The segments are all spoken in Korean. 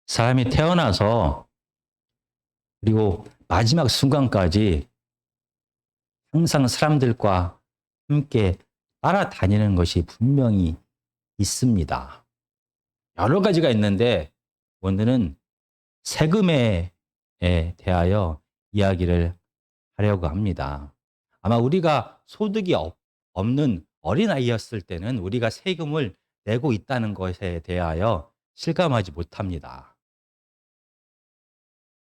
사람이 태어나서 그리고 마지막 순간까지 항상 사람들과 함께 따라다니는 것이 분명히 있습니다. 여러 가지가 있는데 오늘은 세금에 대하여 이야기를 하려고 합니다. 아마 우리가 소득이 없는 어린아이였을 때는 우리가 세금을 내고 있다는 것에 대하여 실감하지 못합니다.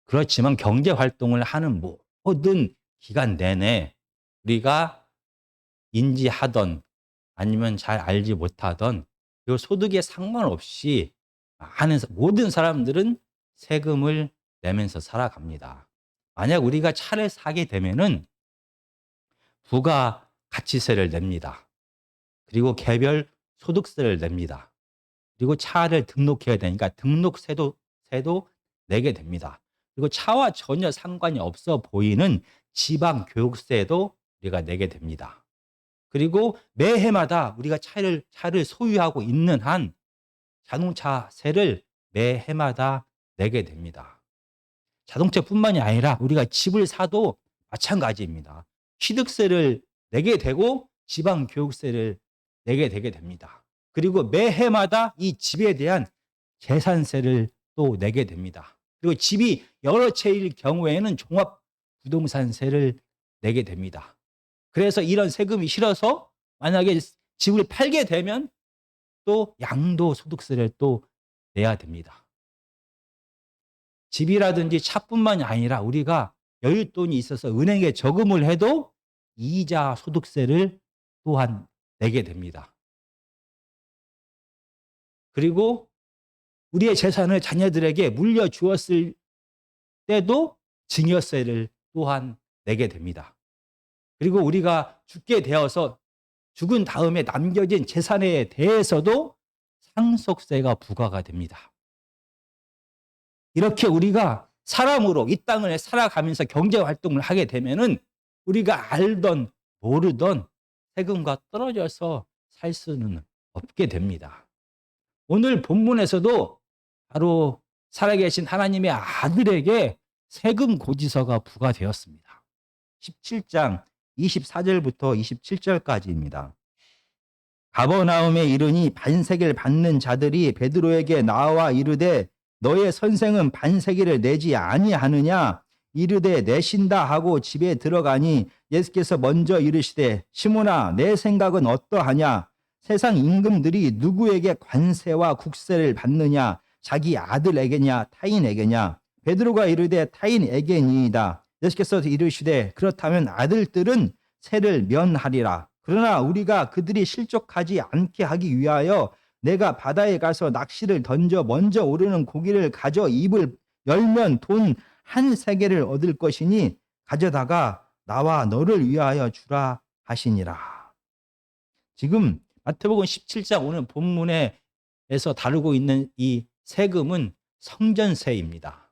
그렇지만 경제 활동을 하는 모든 기간 내내 우리가 인지하던 아니면 잘 알지 못하던 이 소득에 상관없이 모든 사람들은 세금을 내면서 살아갑니다. 만약 우리가 차를 사게 되면은 부가가치세를 냅니다. 그리고 개별 소득세를 냅니다. 그리고 차를 등록해야 되니까 등록세도 내게 됩니다. 그리고 차와 전혀 상관이 없어 보이는 지방 교육세도 우리가 내게 됩니다. 그리고 매해마다 우리가 차를 소유하고 있는 한 자동차세를 매해마다 내게 됩니다. 자동차뿐만이 아니라 우리가 집을 사도 마찬가지입니다. 취득세를 내게 되고 지방 교육세를 내게 되게 됩니다. 그리고 매해마다 이 집에 대한 재산세를 또 내게 됩니다. 그리고 집이 여러 채일 경우에는 종합부동산세를 내게 됩니다. 그래서 이런 세금이 싫어서 만약에 집을 팔게 되면 또 양도소득세를 또 내야 됩니다. 집이라든지 차뿐만이 아니라 우리가 여윳돈이 있어서 은행에 저금을 해도 이자 소득세를 또한 내게 됩니다. 그리고 우리의 재산을 자녀들에게 물려주었을 때도 증여세를 또한 내게 됩니다. 그리고 우리가 죽게 되어서 죽은 다음에 남겨진 재산에 대해서도 상속세가 부과가 됩니다. 이렇게 우리가 사람으로 이 땅을 살아가면서 경제 활동을 하게 되면은 우리가 알던 모르던 세금과 떨어져서 살 수는 없게 됩니다. 오늘 본문에서도 바로 살아계신 하나님의 아들에게 세금 고지서가 부과되었습니다. 17장 24절부터 27절까지입니다. 가버나움에 이르니 반세계를 받는 자들이 베드로에게 나와 이르되 너의 선생은 반세계를 내지 아니하느냐 이르되 내신다 하고 집에 들어가니 예수께서 먼저 이르시되 시몬아 내 생각은 어떠하냐 세상 임금들이 누구에게 관세와 국세를 받느냐 자기 아들에게냐 타인에게냐 베드로가 이르되 타인에게니이다. 예수께서 이르시되 그렇다면 아들들은 세를 면하리라. 그러나 우리가 그들이 실족하지 않게 하기 위하여 내가 바다에 가서 낚시를 던져 먼저 오르는 고기를 가져 입을 열면 돈 한 세겔을 얻을 것이니 가져다가 나와 너를 위하여 주라 하시니라. 지금 마태복음 17장 오늘 본문에서 다루고 있는 이 세금은 성전세입니다.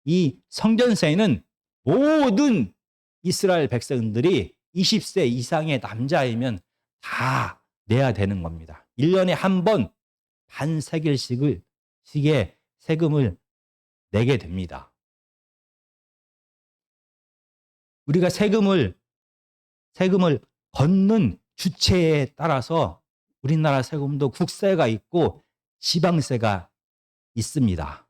이 성전세는 모든 이스라엘 백성들이 20세 이상의 남자이면 다 내야 되는 겁니다. 1년에 한 번 반세겔씩의 세금을 내게 됩니다. 우리가 세금을 걷는 주체에 따라서 우리나라 세금도 국세가 있고 지방세가 있습니다.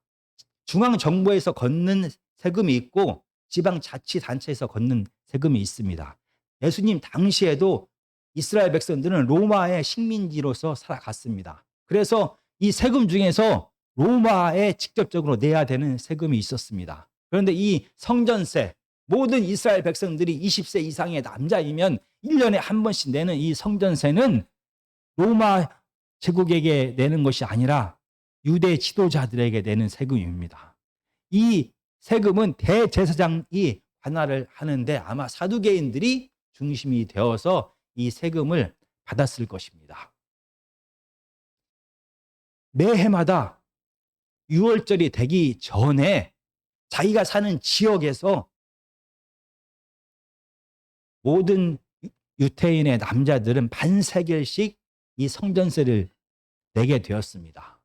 중앙정부에서 걷는 세금이 있고 지방자치단체에서 걷는 세금이 있습니다. 예수님 당시에도 이스라엘 백성들은 로마의 식민지로서 살아갔습니다. 그래서 이 세금 중에서 로마에 직접적으로 내야 되는 세금이 있었습니다. 그런데 이 성전세, 모든 이스라엘 백성들이 20세 이상의 남자이면 1년에 한 번씩 내는 이 성전세는 로마 제국에게 내는 것이 아니라 유대 지도자들에게 내는 세금입니다. 이 세금은 대제사장이 관할을 하는데 아마 사두개인들이 중심이 되어서 이 세금을 받았을 것입니다. 매해마다 6월절이 되기 전에 자기가 사는 지역에서 모든 유태인의 남자들은 반세겔씩 이 성전세를 내게 되었습니다.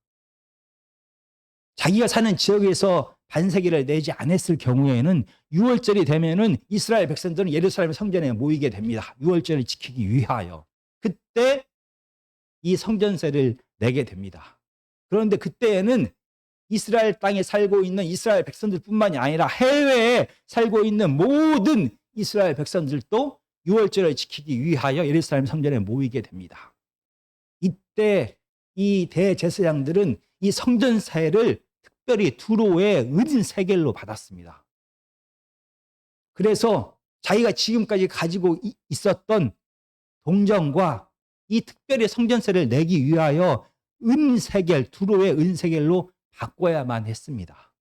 자기가 사는 지역에서 반세기를 내지 않았을 경우에는 6월절이 되면은 이스라엘 백성들은 예루살렘 성전에 모이게 됩니다. 6월절을 지키기 위하여. 그때 이 성전세를 내게 됩니다. 그런데 그때에는 이스라엘 땅에 살고 있는 이스라엘 백성들뿐만이 아니라 해외에 살고 있는 모든 이스라엘 백성들도 6월절을 지키기 위하여 예루살렘 성전에 모이게 됩니다. 이때 이 대제사장들은 이 성전세를 특별히 두로의 은 세겔로 받았습니다. 그래서 자기가 지금까지 가지고 있었던 동정과 이 특별히 성전세를 내기 위하여 은 세겔, 두로의 은 세겔로 바꿔야만 했습니다.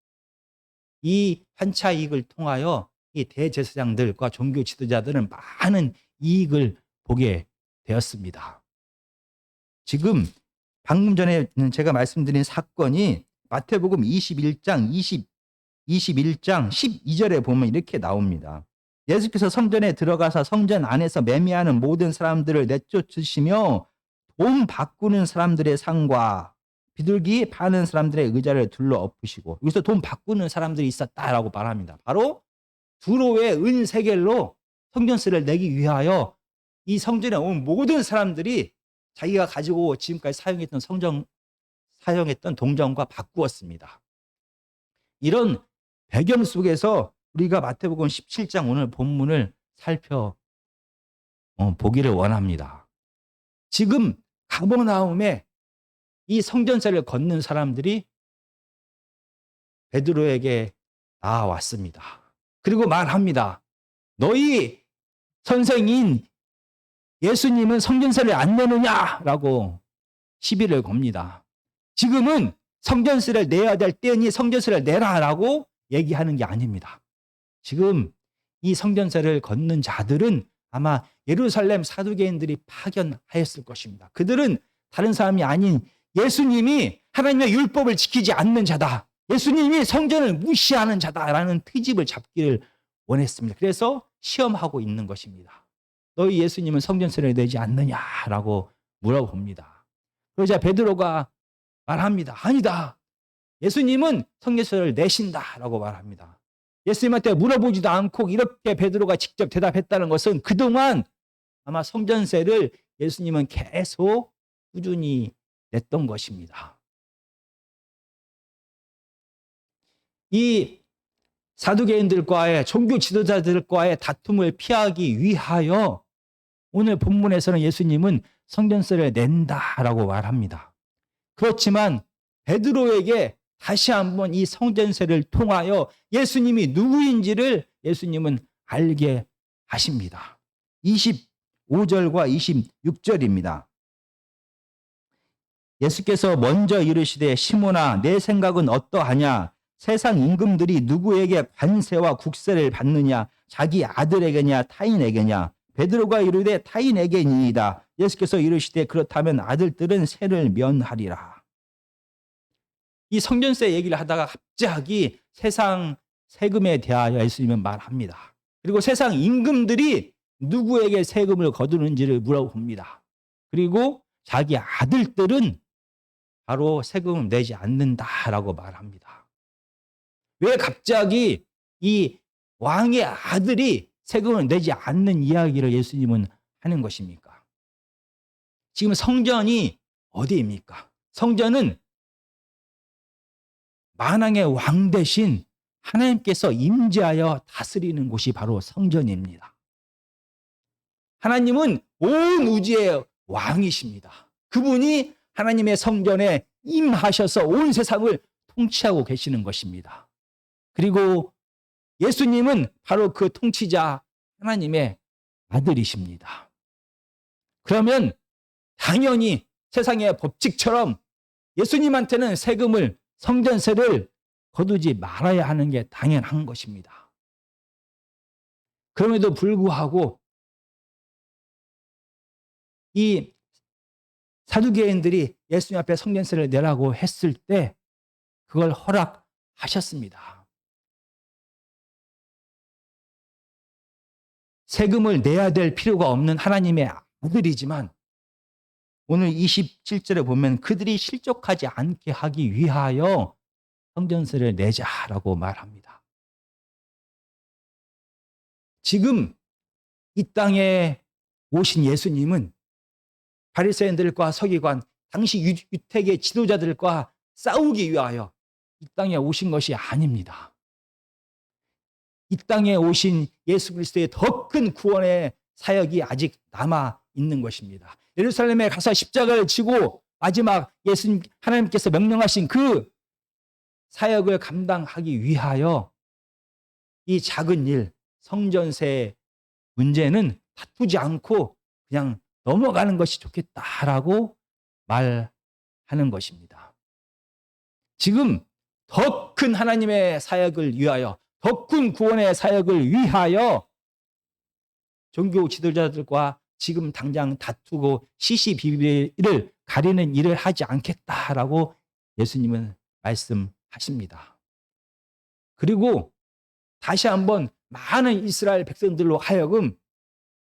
이 환차 이익을 통하여 이 대제사장들과 종교 지도자들은 많은 이익을 보게 되었습니다. 지금 방금 전에 제가 말씀드린 사건이 마태복음 21장 12절에 보면 이렇게 나옵니다. 예수께서 성전에 들어가서 성전 안에서 매매하는 모든 사람들을 내쫓으시며 돈 바꾸는 사람들의 상과 비둘기 파는 사람들의 의자를 둘러 엎으시고, 여기서 돈 바꾸는 사람들이 있었다라고 말합니다. 바로 두로의 은 세겔로 성전세를 내기 위하여 이 성전에 온 모든 사람들이 자기가 가지고 지금까지 사용했던 동정과 바꾸었습니다. 이런 배경 속에서 우리가 마태복음 17장 오늘 본문을 보기를 원합니다. 지금 가버나움에 이 성전세를 걷는 사람들이 베드로에게 나왔습니다. 그리고 말합니다. 너희 선생인 예수님은 성전세를 안 내느냐라고 시비를 겁니다. 지금은 성전세를 내야 될 때니 성전세를 내라라고 얘기하는 게 아닙니다. 지금 이 성전세를 걷는 자들은 아마 예루살렘 사두개인들이 파견하였을 것입니다. 그들은 다른 사람이 아닌 예수님이 하나님의 율법을 지키지 않는 자다, 예수님이 성전을 무시하는 자다라는 트집을 잡기를 원했습니다. 그래서 시험하고 있는 것입니다. 너희 예수님은 성전세를 내지 않느냐라고 물어봅니다. 그러자 베드로가 말합니다. 아니다. 예수님은 성전세를 내신다라고 말합니다. 예수님한테 물어보지도 않고 이렇게 베드로가 직접 대답했다는 것은 그동안 아마 성전세를 예수님은 계속 꾸준히 냈던 것입니다. 이 사두개인들과의 종교 지도자들과의 다툼을 피하기 위하여 오늘 본문에서는 예수님은 성전세를 낸다라고 말합니다. 그렇지만 베드로에게 다시 한번 이 성전세를 통하여 예수님이 누구인지를 예수님은 알게 하십니다. 25절과 26절입니다. 예수께서 먼저 이르시되 시몬아 내 생각은 어떠하냐? 세상 임금들이 누구에게 관세와 국세를 받느냐? 자기 아들에게냐 타인에게냐? 베드로가 이르되 타인에게니이다. 예수께서 이르시되 그렇다면 아들들은 세를 면하리라. 이 성전세 얘기를 하다가 갑자기 세상 세금에 대하여 예수님은 말합니다. 그리고 세상 임금들이 누구에게 세금을 거두는지를 물어봅니다. 그리고 자기 아들들은 바로 세금을 내지 않는다라고 말합니다. 왜 갑자기 이 왕의 아들이 세금을 내지 않는 이야기를 예수님은 하는 것입니까? 지금 성전이 어디입니까? 성전은 만왕의 왕 대신 하나님께서 임재하여 다스리는 곳이 바로 성전입니다. 하나님은 온 우주의 왕이십니다. 그분이 하나님의 성전에 임하셔서 온 세상을 통치하고 계시는 것입니다. 그리고 예수님은 바로 그 통치자 하나님의 아들이십니다. 그러면 당연히 세상의 법칙처럼 예수님한테는 세금을, 성전세를 거두지 말아야 하는 게 당연한 것입니다. 그럼에도 불구하고 이 사두개인들이 예수님 앞에 성전세를 내라고 했을 때 그걸 허락하셨습니다. 세금을 내야 될 필요가 없는 하나님의 아들이지만 오늘 27절에 보면 그들이 실족하지 않게 하기 위하여 성전세를 내자라고 말합니다. 지금 이 땅에 오신 예수님은 바리새인들과 서기관, 당시 유택의 지도자들과 싸우기 위하여 이 땅에 오신 것이 아닙니다. 이 땅에 오신 예수 그리스도의 더 큰 구원의 사역이 아직 남아 있는 것입니다. 예루살렘에 가서 십자가를 지고 마지막 예수님 하나님께서 명령하신 그 사역을 감당하기 위하여 이 작은 일, 성전세 문제는 다투지 않고 그냥 넘어가는 것이 좋겠다라고 말하는 것입니다. 지금 더 큰 하나님의 사역을 위하여, 더 큰 구원의 사역을 위하여 종교 지도자들과 지금 당장 다투고 시시비비를 가리는 일을 하지 않겠다라고 예수님은 말씀하십니다. 그리고 다시 한번 많은 이스라엘 백성들로 하여금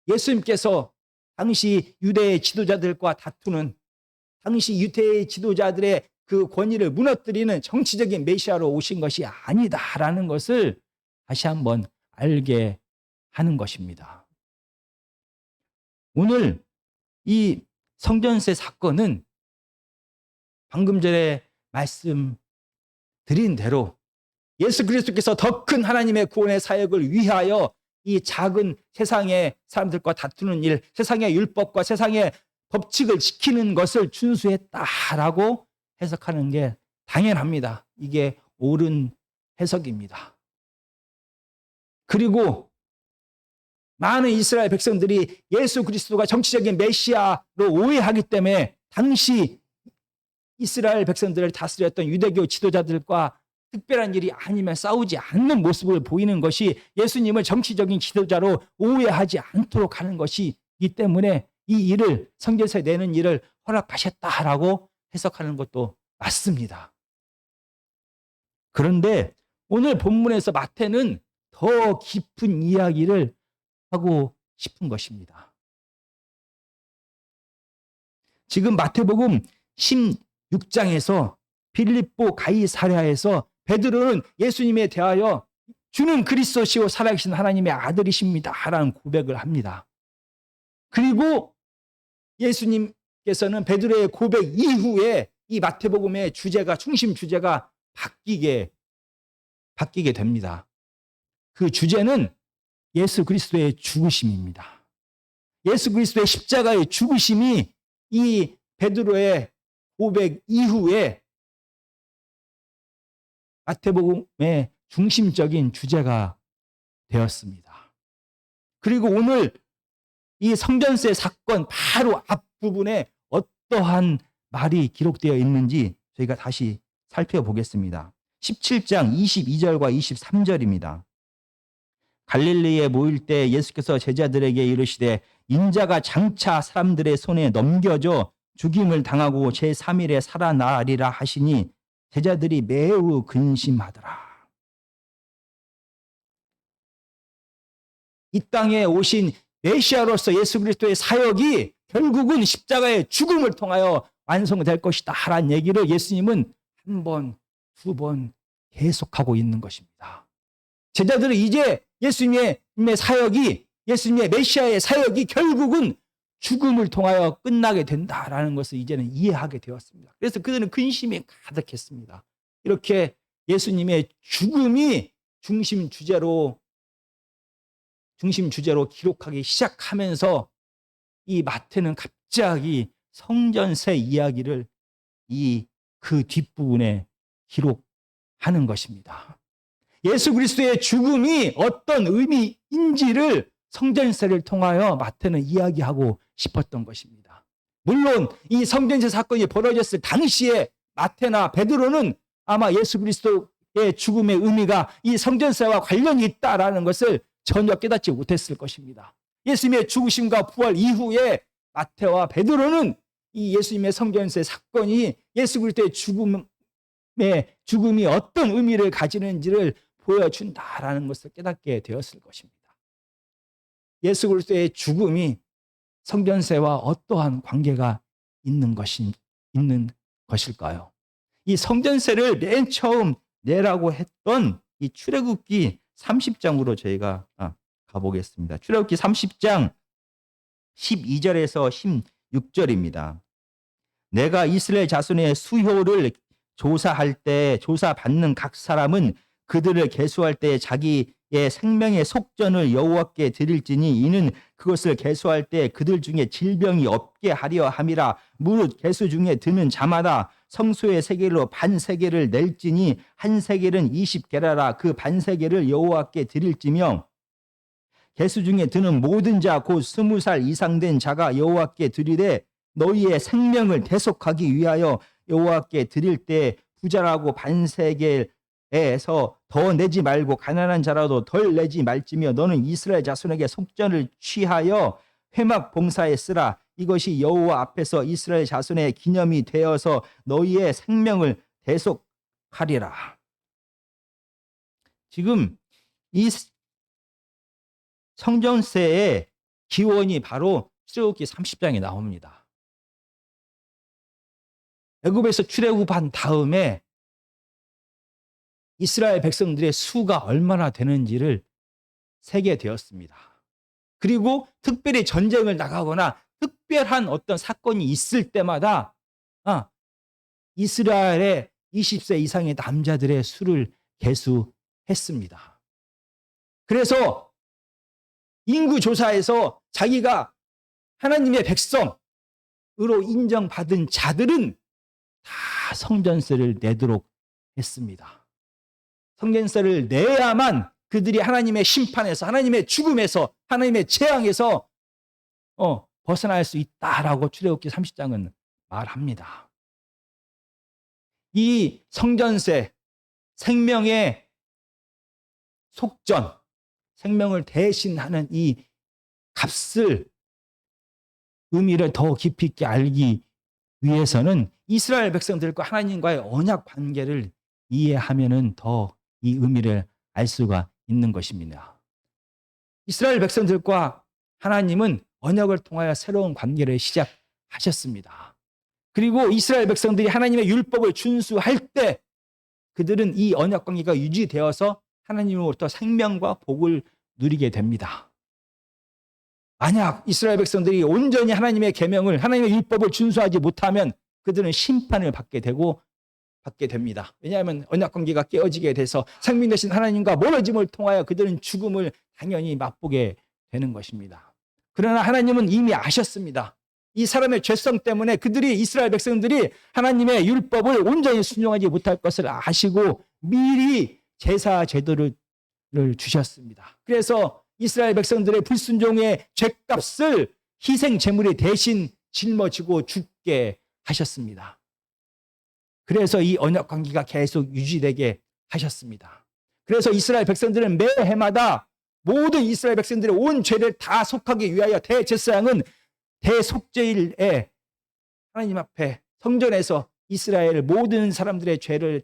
예수님께서 당시 유대의 지도자들과 다투는, 당시 유대의 지도자들의 그 권위를 무너뜨리는 정치적인 메시아로 오신 것이 아니다라는 것을 다시 한번 알게 하는 것입니다. 오늘 이 성전세 사건은 방금 전에 말씀드린 대로 예수 그리스도께서 더 큰 하나님의 구원의 사역을 위하여 이 작은 세상의 사람들과 다투는 일, 세상의 율법과 세상의 법칙을 지키는 것을 준수했다라고 해석하는 게 당연합니다. 이게 옳은 해석입니다. 그리고 많은 이스라엘 백성들이 예수 그리스도가 정치적인 메시아로 오해하기 때문에 당시 이스라엘 백성들을 다스렸던 유대교 지도자들과 특별한 일이 아니면 싸우지 않는 모습을 보이는 것이 예수님을 정치적인 지도자로 오해하지 않도록 하는 것이기 때문에 이 일을, 성전세 내는 일을 허락하셨다라고 해석하는 것도 맞습니다. 그런데 오늘 본문에서 마태는 더 깊은 이야기를 하고 싶은 것입니다. 지금 마태복음 16장에서 빌립보 가이사랴에서 베드로는 예수님에 대하여 주는 그리스도시요 살아계신 하나님의 아들이십니다 라는 고백을 합니다. 그리고 예수님께서는 베드로의 고백 이후에 이 마태복음의 주제가, 중심 주제가 바뀌게 됩니다. 그 주제는 예수 그리스도의 죽으심입니다. 예수 그리스도의 십자가의 죽으심이 이 베드로의 고백 이후에 마태복음의 중심적인 주제가 되었습니다. 그리고 오늘 이 성전세 사건 바로 앞부분에 어떠한 말이 기록되어 있는지 저희가 다시 살펴보겠습니다. 17장 22절과 23절입니다. 갈릴리에 모일 때 예수께서 제자들에게 이르시되 인자가 장차 사람들의 손에 넘겨져 죽임을 당하고 제3일에 살아나리라 하시니 제자들이 매우 근심하더라. 이 땅에 오신 메시아로서 예수 그리스도의 사역이 결국은 십자가의 죽음을 통하여 완성될 것이다 라는 얘기를 예수님은 한 번, 두 번 계속하고 있는 것입니다. 제자들은 이제 예수님의 사역이, 예수님의 메시아의 사역이 결국은 죽음을 통하여 끝나게 된다라는 것을 이제는 이해하게 되었습니다. 그래서 그들은 근심이 가득했습니다. 이렇게 예수님의 죽음이 중심 주제로 기록하기 시작하면서 이 마태는 갑자기 성전세 이야기를 그 뒷부분에 기록하는 것입니다. 예수 그리스도의 죽음이 어떤 의미인지를 성전세를 통하여 마태는 이야기하고 싶었던 것입니다. 물론 이 성전세 사건이 벌어졌을 당시에 마태나 베드로는 아마 예수 그리스도의 죽음의 의미가 이 성전세와 관련이 있다라는 것을 전혀 깨닫지 못했을 것입니다. 예수님의 죽으심과 부활 이후에 마태와 베드로는 이 예수님의 성전세 사건이 예수 그리스도의 죽음이 어떤 의미를 가지는지를 보여준다라는 것을 깨닫게 되었을 것입니다. 예수 그리스도의 죽음이 성전세와 어떠한 관계가 있는 것일까요? 이 성전세를 맨 처음 내라고 했던 이 출애굽기 30장으로 저희가 가보겠습니다. 출애굽기 30장 12절에서 16절입니다. 내가 이스라엘 자손의 수효를 조사할 때 조사받는 각 사람은 그들을 계수할 때 자기의 생명의 속전을 여호와께 드릴지니 이는 그것을 계수할 때 그들 중에 질병이 없게 하려 함이라. 무릇 계수 중에 드는 자마다 성소의 세겔로 반 세겔을 낼지니 한 세겔은 20게라라. 그 반 세겔을 여호와께 드릴지며 계수 중에 드는 모든 자 곧 20살 이상 된 자가 여호와께 드리되 너희의 생명을 대속하기 위하여 여호와께 드릴 때 부자라고 반세겔에서 더 내지 말고 가난한 자라도 덜 내지 말지며 너는 이스라엘 자손에게 속전을 취하여 회막 봉사에 쓰라. 이것이 여호와 앞에서 이스라엘 자손의 기념이 되어서 너희의 생명을 대속하리라. 지금 이 성전세의 기원이 바로 출애굽기 30장에 나옵니다. 애굽에서 출애굽한 다음에 이스라엘 백성들의 수가 얼마나 되는지를 세게 되었습니다. 그리고 특별히 전쟁을 나가거나 특별한 어떤 사건이 있을 때마다 이스라엘의 20세 이상의 남자들의 수를 계수했습니다. 그래서 인구조사에서 자기가 하나님의 백성으로 인정받은 자들은 다 성전세를 내도록 했습니다. 성전세를 내야만 그들이 하나님의 심판에서, 하나님의 죽음에서, 하나님의 재앙에서 벗어날 수 있다라고 출애굽기 30장은 말합니다. 이 성전세, 생명의 속전, 생명을 대신하는 이 값을, 의미를 더 깊이 있게 알기 위해서는 이스라엘 백성들과 하나님과의 언약 관계를 이해하면은 더 이 의미를 알 수가 있는 것입니다. 이스라엘 백성들과 하나님은 언약을 통하여 새로운 관계를 시작하셨습니다. 그리고 이스라엘 백성들이 하나님의 율법을 준수할 때 그들은 이 언약 관계가 유지되어서 하나님으로부터 생명과 복을 누리게 됩니다. 만약 이스라엘 백성들이 온전히 하나님의 계명을, 하나님의 율법을 준수하지 못하면 그들은 심판을 받게 됩니다. 왜냐하면 언약 관계가 깨어지게 돼서 생명 되신 하나님과 멀어짐을 통하여 그들은 죽음을 당연히 맛보게 되는 것입니다. 그러나 하나님은 이미 아셨습니다. 이 사람의 죄성 때문에 그들이, 이스라엘 백성들이 하나님의 율법을 온전히 순종하지 못할 것을 아시고 미리 제사 제도를 주셨습니다. 그래서 이스라엘 백성들의 불순종의 죄값을 희생 제물이 대신 짊어지고 죽게 하셨습니다. 그래서 이 언약 관계가 계속 유지되게 하셨습니다. 그래서 이스라엘 백성들은 매 해마다 모든 이스라엘 백성들의 온 죄를 다 속하기 위하여 대제사장은 대속죄일에 하나님 앞에 성전에서 이스라엘 모든 사람들의 죄를,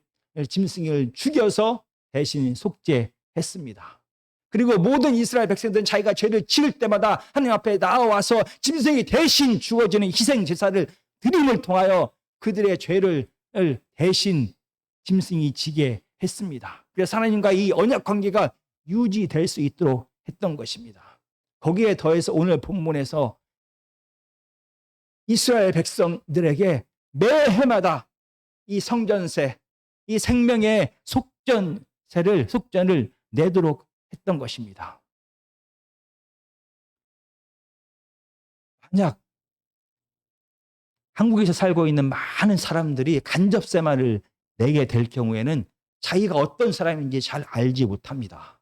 짐승을 죽여서 대신 속죄했습니다. 그리고 모든 이스라엘 백성들은 자기가 죄를 지을 때마다 하나님 앞에 나와서 짐승이 대신 주어지는 희생 제사를 드림을 통하여 그들의 죄를 대신 짐승이 지게 했습니다. 그래서 하나님과 이 언약 관계가 유지될 수 있도록 했던 것입니다. 거기에 더해서 오늘 본문에서 이스라엘 백성들에게 매해마다 이 성전세, 이 생명의 속전을 내도록 했던 것입니다. 만약 한국에서 살고 있는 많은 사람들이 간접세만을 내게 될 경우에는 자기가 어떤 사람인지 잘 알지 못합니다.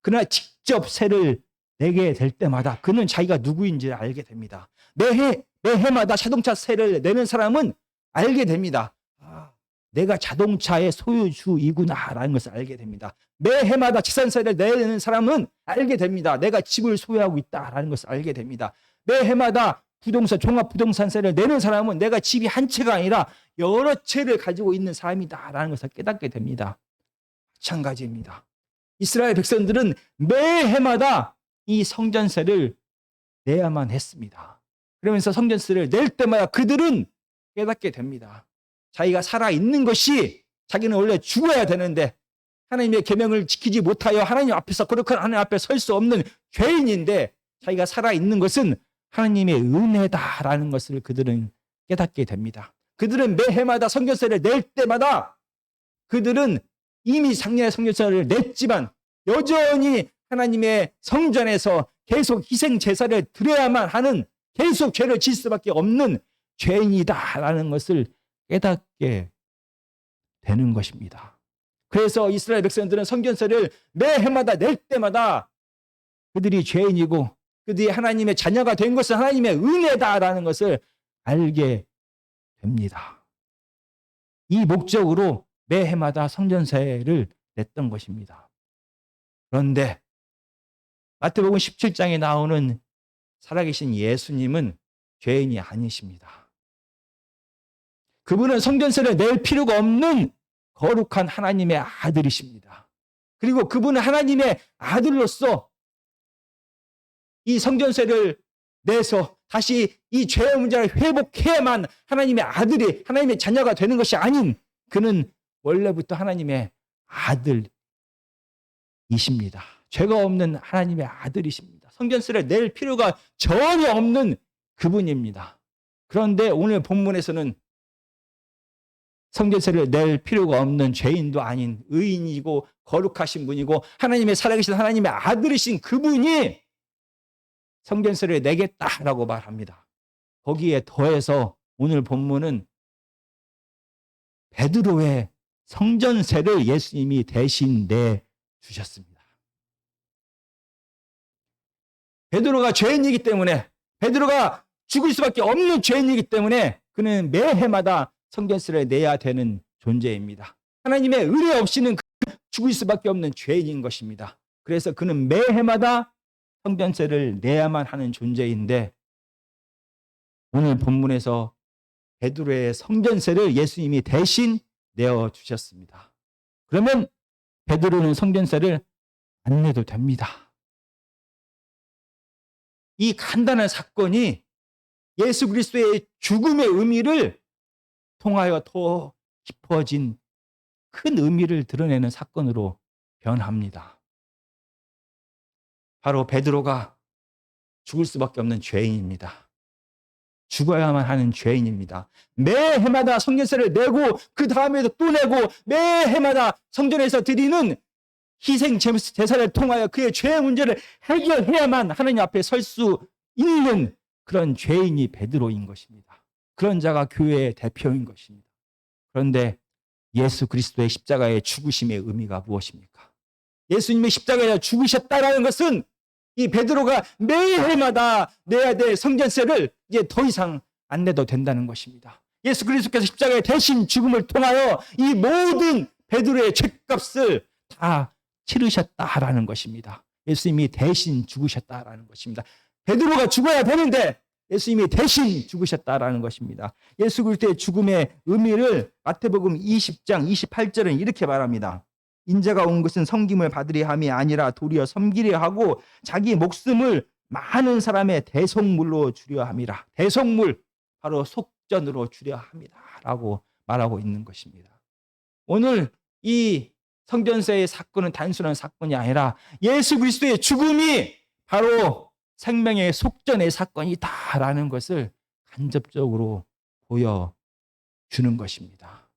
그러나 직접 세를 내게 될 때마다 그는 자기가 누구인지를 알게 됩니다. 매해마다 자동차 세를 내는 사람은 알게 됩니다. 내가 자동차의 소유주이구나라는 것을 알게 됩니다. 매해마다 재산세를 내는 사람은 알게 됩니다. 내가 집을 소유하고 있다라는 것을 알게 됩니다. 매해마다 종합부동산세를 내는 사람은 내가 집이 한 채가 아니라 여러 채를 가지고 있는 사람이다라는 것을 깨닫게 됩니다. 마찬가지입니다. 이스라엘 백성들은 매해마다 이 성전세를 내야만 했습니다. 그러면서 성전세를 낼 때마다 그들은 깨닫게 됩니다. 자기가 살아있는 것이, 자기는 원래 죽어야 되는데 하나님의 계명을 지키지 못하여 하나님 앞에서 거룩한 하나님 앞에 설 수 없는 죄인인데 자기가 살아있는 것은 하나님의 은혜다라는 것을 그들은 깨닫게 됩니다. 그들은 매해마다 성전세를 낼 때마다 그들은 이미 작년에 성전세를 냈지만 여전히 하나님의 성전에서 계속 희생 제사를 드려야만 하는, 계속 죄를 지을 수밖에 없는 죄인이다라는 것을 깨닫게 되는 것입니다. 그래서 이스라엘 백성들은 성전세를 매해마다 낼 때마다 그들이 죄인이고 그들이 하나님의 자녀가 된 것은 하나님의 은혜다라는 것을 알게 됩니다. 이 목적으로 매해마다 성전세를 냈던 것입니다. 그런데 마태복음 17장에 나오는 살아계신 예수님은 죄인이 아니십니다. 그분은 성전세를 낼 필요가 없는 거룩한 하나님의 아들이십니다. 그리고 그분은 하나님의 아들로서 이 성전세를 내서 다시 이 죄의 문제를 회복해야만 하나님의 아들이, 하나님의 자녀가 되는 것이 아닌, 그는 원래부터 하나님의 아들이십니다. 죄가 없는 하나님의 아들이십니다. 성전세를 낼 필요가 전혀 없는 그분입니다. 그런데 오늘 본문에서는 성전세를 낼 필요가 없는 죄인도 아닌 의인이고 거룩하신 분이고 하나님의 살아계신 하나님의 아들이신 그분이 성전세를 내겠다라고 말합니다. 거기에 더해서 오늘 본문은 베드로의 성전세를 예수님이 대신 내주셨습니다. 베드로가 죄인이기 때문에, 베드로가 죽을 수밖에 없는 죄인이기 때문에 그는 매해마다 성전세를 내야 되는 존재입니다. 하나님의 은혜 없이는 죽을 수밖에 없는 죄인인 것입니다. 그래서 그는 매해마다 성전세를 내야만 하는 존재인데 오늘 본문에서 베드로의 성전세를 예수님이 대신 내어주셨습니다. 그러면 베드로는 성전세를 안 내도 됩니다. 이 간단한 사건이 예수 그리스도의 죽음의 의미를 통하여 더 깊어진 큰 의미를 드러내는 사건으로 변합니다. 바로 베드로가 죽을 수밖에 없는 죄인입니다. 죽어야만 하는 죄인입니다. 매해마다 성전세를 내고 그 다음에도 또 내고 매해마다 성전에서 드리는 희생 제사를 통하여 그의 죄의 문제를 해결해야만 하나님 앞에 설 수 있는 그런 죄인이 베드로인 것입니다. 그런 자가 교회의 대표인 것입니다. 그런데 예수 그리스도의 십자가의 죽으심의 의미가 무엇입니까? 예수님의 십자가에 죽으셨다라는 것은 이 베드로가 매해마다 내야 될 성전세를 이제 더 이상 안 내도 된다는 것입니다. 예수 그리스도께서 십자가의 대신 죽음을 통하여 이 모든 베드로의 죄값을 다 치르셨다라는 것입니다. 예수님이 대신 죽으셨다라는 것입니다. 베드로가 죽어야 되는데 예수님이 대신 죽으셨다라는 것입니다. 예수 그리스도의 죽음의 의미를 마태복음 20장 28절은 이렇게 말합니다. 인자가 온 것은 섬김을 받으려 함이 아니라 도리어 섬기려 하고 자기 목숨을 많은 사람의 대속물로 주려 함이라. 대속물, 바로 속전으로 주려 함이라 라고 말하고 있는 것입니다. 오늘 이 성전세의 사건은 단순한 사건이 아니라 예수 그리스도의 죽음이 바로 생명의 속전의 사건이다라는 것을 간접적으로 보여주는 것입니다.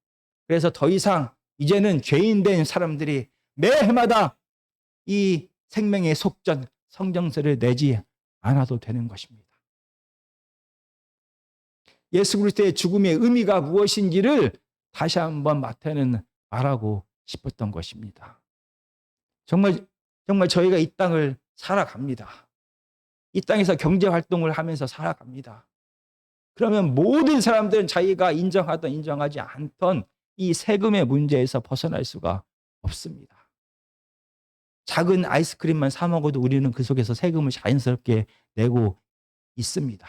그래서 더 이상 이제는 죄인 된 사람들이 매해마다 이 생명의 속전, 성전세를 내지 않아도 되는 것입니다. 예수 그리스도의 죽음의 의미가 무엇인지를 다시 한번 마태는 말하고 싶었던 것입니다. 정말 저희가 이 땅을 살아갑니다. 이 땅에서 경제활동을 하면서 살아갑니다. 그러면 모든 사람들은 자기가 인정하던 인정하지 않던 이 세금의 문제에서 벗어날 수가 없습니다. 작은 아이스크림만 사 먹어도 우리는 그 속에서 세금을 자연스럽게 내고 있습니다.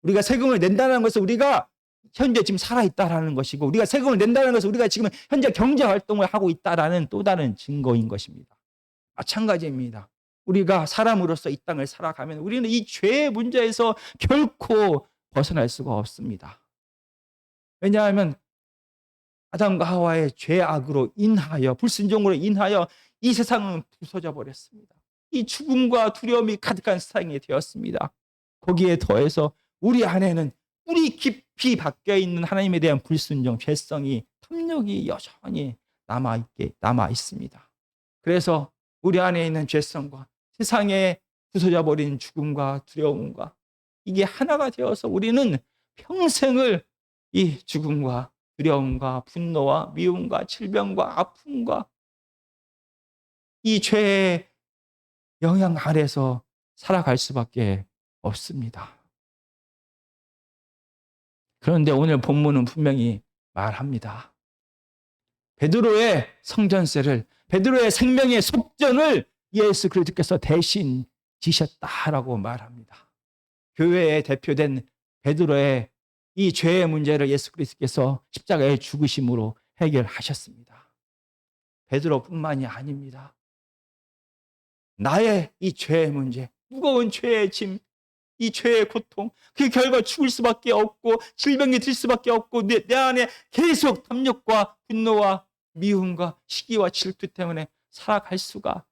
우리가 세금을 낸다는 것은 우리가 현재 지금 살아있다라는 것이고, 우리가 세금을 낸다는 것은 우리가 지금 현재 경제활동을 하고 있다라는 또 다른 증거인 것입니다. 마찬가지입니다. 우리가 사람으로서 이 땅을 살아가면 우리는 이 죄의 문제에서 결코 벗어날 수가 없습니다. 왜냐하면 아담과 하와의 죄악으로 인하여, 불순종으로 인하여 이 세상은 부서져 버렸습니다. 이 죽음과 두려움이 가득한 세상이 되었습니다. 거기에 더해서 우리 안에는 뿌리 깊이 박혀 있는 하나님에 대한 불순종, 죄성이, 탐욕이 여전히 남아 있습니다. 그래서 우리 안에 있는 죄성과 세상에 부서져 버린 죽음과 두려움과 이게 하나가 되어서 우리는 평생을 이 죽음과 두려움과 분노와 미움과 질병과 아픔과 이 죄의 영향 아래서 살아갈 수밖에 없습니다. 그런데 오늘 본문은 분명히 말합니다. 베드로의 성전세를, 베드로의 생명의 속전을 예수 그리스도께서 대신 지셨다라고 말합니다. 교회에 대표된 베드로의 이 죄의 문제를 예수 그리스도께서 십자가의 죽으심으로 해결하셨습니다. 베드로뿐만이 아닙니다. 나의 이 죄의 문제, 무거운 죄의 짐, 이 죄의 고통, 그 결과 죽을 수밖에 없고 질병이 들 수밖에 없고 내 안에 계속 탐욕과 분노와 미움과 시기와 질투 때문에 살아갈 수가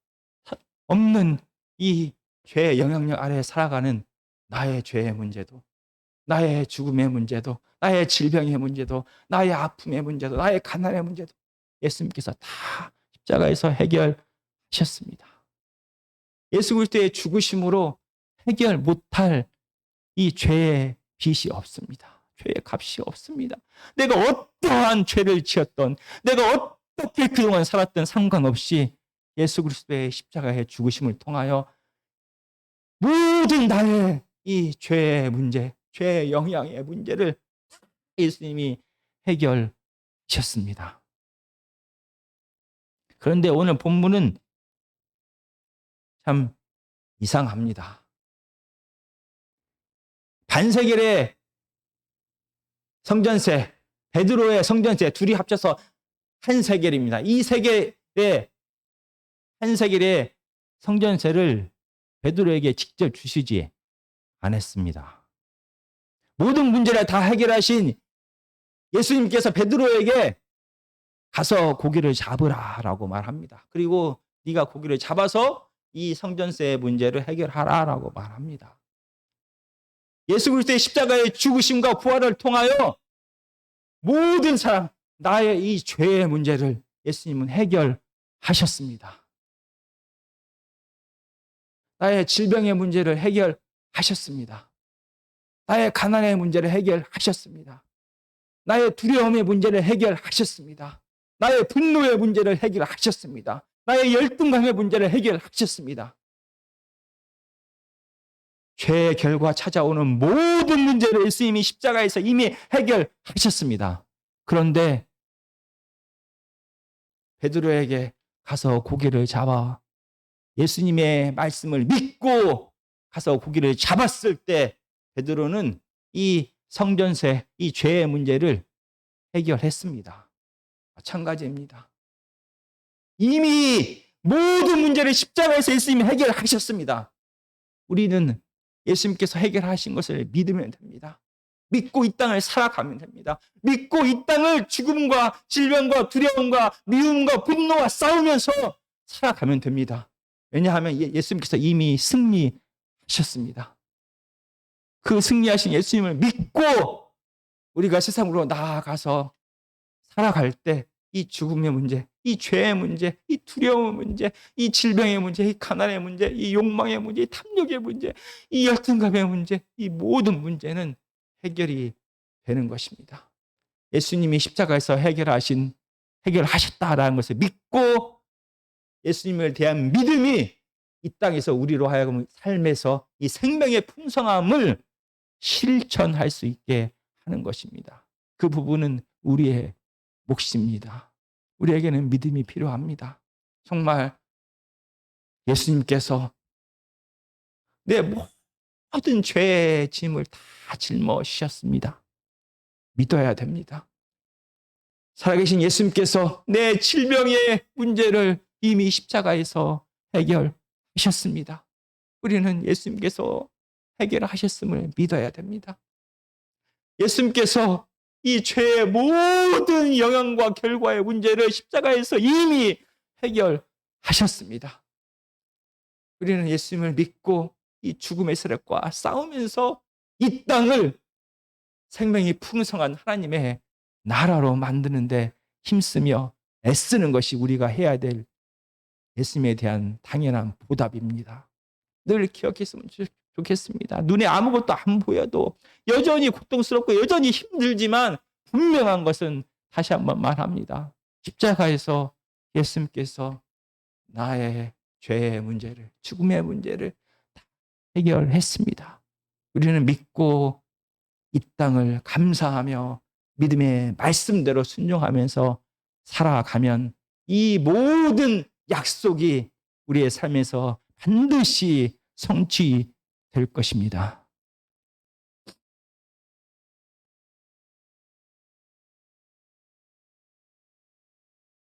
없는 이 죄의 영향력 아래에 살아가는 나의 죄의 문제도, 나의 죽음의 문제도, 나의 질병의 문제도, 나의 아픔의 문제도, 나의 가난의 문제도 예수님께서 다 십자가에서 해결하셨습니다. 예수 그리스도의 죽으심으로 해결 못할 이 죄의 빚이 없습니다. 죄의 값이 없습니다. 내가 어떠한 죄를 지었던, 내가 어떻게 그동안 살았던 상관없이 예수 그리스도의 십자가의 죽으심을 통하여 모든 나의 이 죄의 문제, 죄의 영향의 문제를 예수님이 해결하셨습니다. 그런데 오늘 본문은 참 이상합니다. 반세겔의 성전세, 베드로의 성전세 둘이 합쳐서 한 세겔입니다. 이 세겔의 한 세겔의 성전세를 베드로에게 직접 주시지 않았습니다. 모든 문제를 다 해결하신 예수님께서 베드로에게 가서 고기를 잡으라라고 말합니다. 그리고 네가 고기를 잡아서 이 성전세의 문제를 해결하라라고 말합니다. 예수 그리스도의 십자가의 죽으심과 부활을 통하여 모든 사람, 나의 이 죄의 문제를 예수님은 해결하셨습니다. 나의 질병의 문제를 해결하셨습니다. 나의 가난의 문제를 해결하셨습니다. 나의 두려움의 문제를 해결하셨습니다. 나의 분노의 문제를 해결하셨습니다. 나의 열등감의 문제를 해결하셨습니다. 죄의 결과 찾아오는 모든 문제를 예수님이 십자가에서 이미 해결하셨습니다. 그런데 베드로에게 가서 고기를 잡아 예수님의 말씀을 믿고 가서 고기를 잡았을 때 베드로는 이 성전세, 이 죄의 문제를 해결했습니다. 마찬가지입니다. 이미 모든 문제를 십자가에서 예수님이 해결하셨습니다. 우리는 예수님께서 해결하신 것을 믿으면 됩니다. 믿고 이 땅을 살아가면 됩니다. 믿고 이 땅을 죽음과 질병과 두려움과 미움과 분노와 싸우면서 살아가면 됩니다. 왜냐하면 예수님께서 이미 승리하셨습니다. 그 승리하신 예수님을 믿고 우리가 세상으로 나아가서 살아갈 때 이 죽음의 문제, 이 죄의 문제, 이 두려움의 문제, 이 질병의 문제, 이 가난의 문제, 이 욕망의 문제, 이 탐욕의 문제, 이 열등감의 문제, 이 모든 문제는 해결이 되는 것입니다. 예수님이 십자가에서 해결하셨다라는 것을 믿고 예수님을 대한 믿음이 이 땅에서 우리로 하여금 삶에서 이 생명의 풍성함을 실천할 수 있게 하는 것입니다. 그 부분은 우리의 몫입니다. 우리에게는 믿음이 필요합니다. 정말 예수님께서 내 모든 죄의 짐을 다 짊어지셨습니다. 믿어야 됩니다. 살아계신 예수님께서 내 질병의 문제를 이미 십자가에서 해결하셨습니다. 우리는 예수님께서 해결하셨음을 믿어야 됩니다. 예수님께서 이 죄의 모든 영향과 결과의 문제를 십자가에서 이미 해결하셨습니다. 우리는 예수님을 믿고 이 죽음의 세력과 싸우면서 이 땅을 생명이 풍성한 하나님의 나라로 만드는데 힘쓰며 애쓰는 것이 우리가 해야 될 예수님에 대한 당연한 보답입니다. 늘 기억했으면 좋겠습니다. 눈에 아무것도 안 보여도 여전히 고통스럽고 여전히 힘들지만 분명한 것은 다시 한번 말합니다. 십자가에서 예수님께서 나의 죄의 문제를, 죽음의 문제를 다 해결했습니다. 우리는 믿고 이 땅을 감사하며 믿음의 말씀대로 순종하면서 살아가면 이 모든 약속이 우리의 삶에서 반드시 성취될 것입니다.